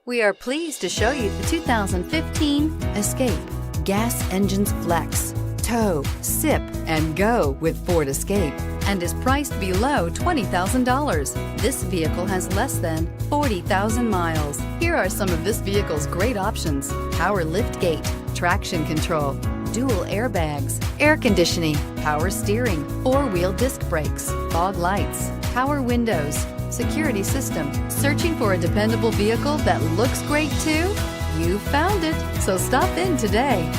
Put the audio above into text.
We are pleased to show you the 2015 Escape. Gas engines flex, tow, sip, and go with Ford Escape, and is priced below $20,000. This vehicle has less than 40,000 miles. Here are some of this vehicle's great options: power liftgate, traction control, dual airbags, air conditioning, power steering, four-wheel disc brakes, fog lights, power windows, security system. Searching for a dependable vehicle that looks great too? You found it, so stop in today.